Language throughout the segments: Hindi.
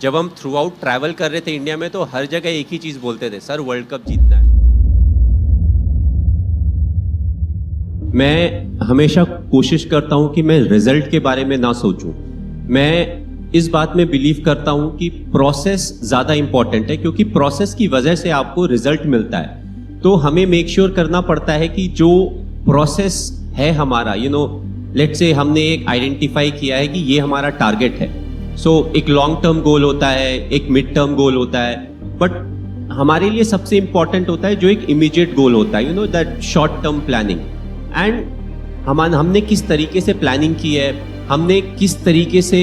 जब हम थ्रू आउट ट्रैवल कर रहे थे इंडिया में तो हर जगह एक ही चीज़ बोलते थे, सर वर्ल्ड कप जीतना है। मैं हमेशा कोशिश करता हूं कि मैं रिजल्ट के बारे में ना सोचूं। मैं इस बात में बिलीव करता हूं कि प्रोसेस ज़्यादा इंपॉर्टेंट है, क्योंकि प्रोसेस की वजह से आपको रिजल्ट मिलता है। तो हमें मेक श्योर करना पड़ता है कि जो प्रोसेस है हमारा, लेट्स से हमने एक आइडेंटिफाई किया है कि ये हमारा टारगेट है। एक लॉन्ग टर्म गोल होता है, एक मिड टर्म गोल होता है, बट हमारे लिए सबसे इंपॉर्टेंट होता है जो एक इमीडिएट गोल होता है, that short term planning. And हमने किस तरीके से प्लानिंग की है, हमने किस तरीके से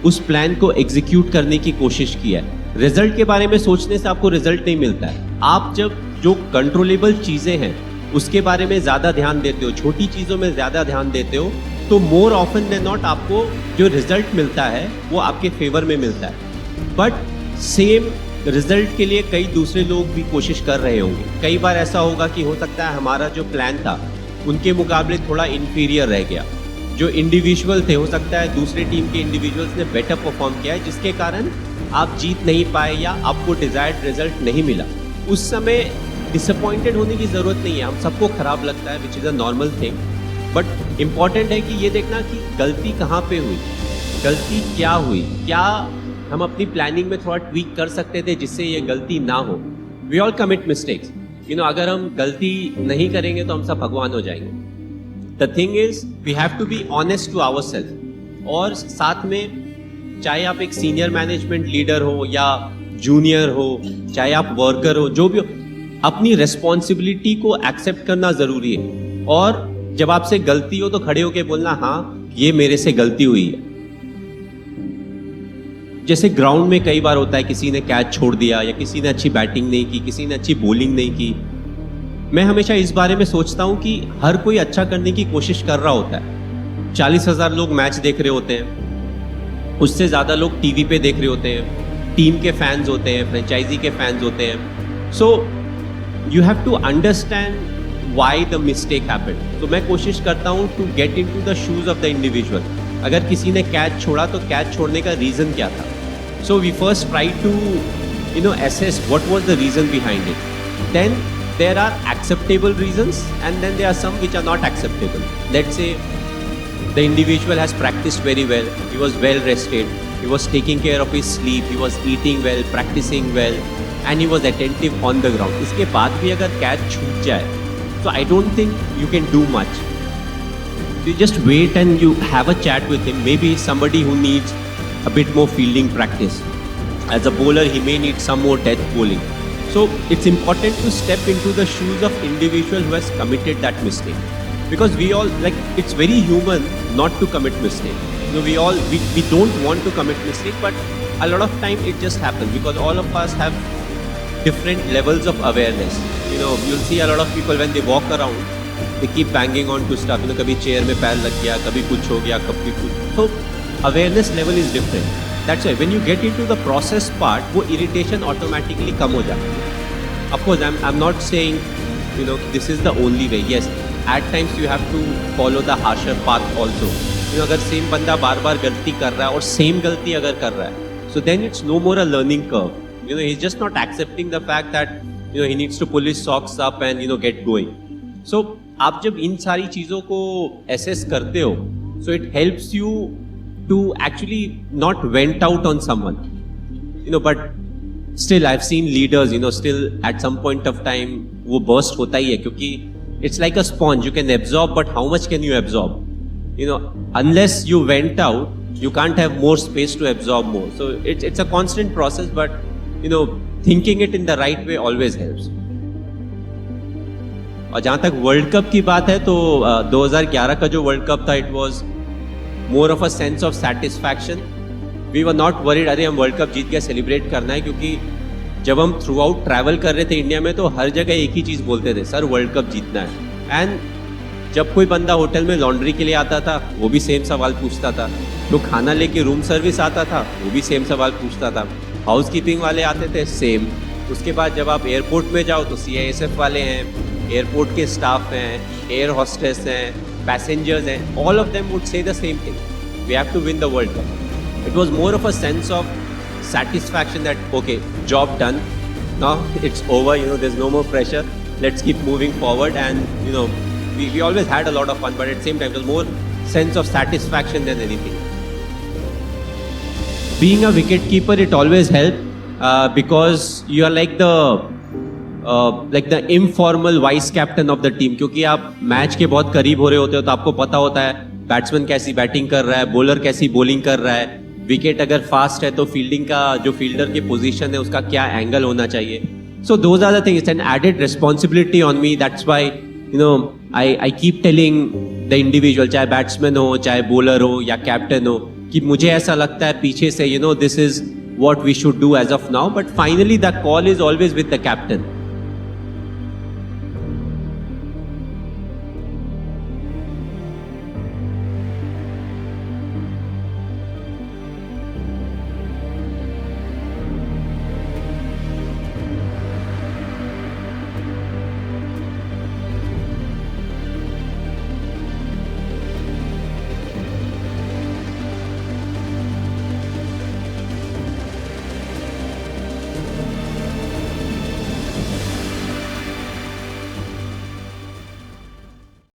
उस प्लान को एग्जीक्यूट करने की कोशिश की है। रिजल्ट के बारे में सोचने से आपको रिजल्ट नहीं मिलता है। आप जब जो कंट्रोलेबल चीज़ें हैं उसके बारे में ज़्यादा ध्यान देते हो, छोटी चीज़ों में ज़्यादा ध्यान देते हो, तो मोर ऑफन देन नॉट आपको जो रिजल्ट मिलता है वो आपके फेवर में मिलता है। बट सेम रिजल्ट के लिए कई दूसरे लोग भी कोशिश कर रहे होंगे। कई बार ऐसा होगा कि हो सकता है हमारा जो प्लान था उनके मुकाबले थोड़ा इन्फीरियर रह गया। जो इंडिविजुअल थे, हो सकता है दूसरे टीम के इंडिविजुअल्स ने बेटर परफॉर्म किया है, जिसके कारण आप जीत नहीं पाए या आपको डिजायर्ड रिजल्ट नहीं मिला। उस समय डिसअपॉइंटेड होने की ज़रूरत नहीं है। हम सबको खराब लगता है, which is a normal thing. But important है कि ये देखना कि गलती कहाँ पे हुई, गलती क्या हुई, क्या हम अपनी प्लानिंग में थोड़ा ट्वीक कर सकते थे जिससे ये गलती ना हो। वी ऑल कमिट मिस्टेक्स, अगर हम गलती नहीं करेंगे तो हम सब भगवान हो जाएंगे। The thing is we have to be honest to our self. और साथ में चाहे आप एक सीनियर मैनेजमेंट लीडर हो या जूनियर हो, चाहे आप वर्कर हो, जो भी हो, अपनी रेस्पॉन्सिबिलिटी को एक्सेप्ट करना ज़रूरी है। और जब आपसे गलती हो तो खड़े होके बोलना, हाँ ये मेरे से गलती हुई है। जैसे ग्राउंड में कई बार होता है किसी ने कैच छोड़ दिया या किसी ने अच्छी बैटिंग नहीं की, किसी ने अच्छी बॉलिंग नहीं की। मैं हमेशा इस बारे में सोचता हूं कि हर कोई अच्छा करने की कोशिश कर रहा होता है। 40,000 लोग मैच देख रहे होते हैं, उससे ज़्यादा लोग टीवी पे देख रहे होते हैं, टीम के फैंस होते हैं, फ्रेंचाइजी के फैंस होते हैं। So you have to understand why the mistake happened. तो मैं कोशिश करता हूँ to get in to the shoes of the individual. अगर किसी ने कैच छोड़ा तो कैच छोड़ने का रीज़न क्या था। So we first try to assess what was the reason behind it. Then there are acceptable reasons and then there are some which are not acceptable. Let's say the individual has practiced very well, he was well rested, he was taking care of his sleep, he was eating well, practicing well, and he was attentive on the ground. इसके बाद भी अगर कैच छूट जाए so I don't think you can do much. You just wait and you have a chat with him. Maybe somebody who needs a bit more fielding practice. As a bowler, he may need some more death bowling. So it's important to step into the shoes of individual who has committed that mistake. Because we all, it's very human not to commit mistake. We don't want to commit mistake, but a lot of time it just happens because all of us have different levels of awareness. You'll see a lot of people when they walk around, they keep banging on to stuff. कभी चेयर में पैर लग गया, कभी कुछ हो गया, कभी कुछ. So awareness level is different. That's why when you get into the process part, वो irritation automatically कम हो जाता है. Of course, I'm not saying this is the only way. Yes, at times you have to follow the harsher path also. अगर सेम बंदा बार बार गलती कर रहा है और सेम गलती अगर कर रहा है, so then it's no more a learning curve. He's just not accepting the fact that he needs to pull his socks up and get going. So आप जब इन सारी चीज़ों को assess करते हो, so it helps you to actually not vent out on someone. But still I've seen leaders, still at some point of time वो burst होता ही है, क्योंकि it's like a sponge. You can absorb, but how much can you absorb? Unless you vent out, you can't have more space to absorb more. So it's a constant process, but thinking it in the right way always helps. और जहाँ तक वर्ल्ड कप की बात है तो 2011 का जो वर्ल्ड कप था, it was more of a sense of satisfaction. We were not worried अरे हम वर्ल्ड कप जीत गया, सेलिब्रेट करना है. क्योंकि जब हम थ्रू आउट ट्रैवल कर रहे थे इंडिया में तो हर जगह एक ही चीज़ बोलते थे, सर वर्ल्ड कप जीतना है. एंड जब कोई बंदा होटल में लॉन्ड्री के लिए आता था वो भी सेम सवाल पूछता था. जो खाना लेके रूम सर्विस आता था वो भी सेम सवाल पूछता था. हाउस कीपिंग वाले आते थे सेम. उसके बाद जब आप एयरपोर्ट में जाओ तो CISF वाले हैं, एयरपोर्ट के स्टाफ हैं, एयर हॉस्टेस हैं, पैसेंजर्स हैं, all of them would say the same thing, we have to win the world cup. It was more of a sense of satisfaction that okay, job done, now it's over, you know, there's no more pressure, let's keep moving forward. And you know, we always had a lot of fun, but at the same time it was more sense of satisfaction than anything. Being a wicket keeper, it always helped because you are like the informal vice captain of the team, क्योंकि आप मैच के बहुत करीब हो रहे होते हो तो आपको पता होता है बैट्समैन कैसी बैटिंग कर रहा है, बॉलर कैसी बॉलिंग कर रहा है, विकेट अगर फास्ट है तो फील्डिंग का जो फील्डर की पोजीशन है उसका क्या एंगल होना चाहिए. So those are the things. It's an added responsibility on me. That's why, you know, I keep telling the individual, चाहे बैट्समैन हो, चाहे बॉलर हो या कैप्टन हो, कि मुझे ऐसा लगता है पीछे से, you know, this is what we should do as of now, but finally the call is always with the captain.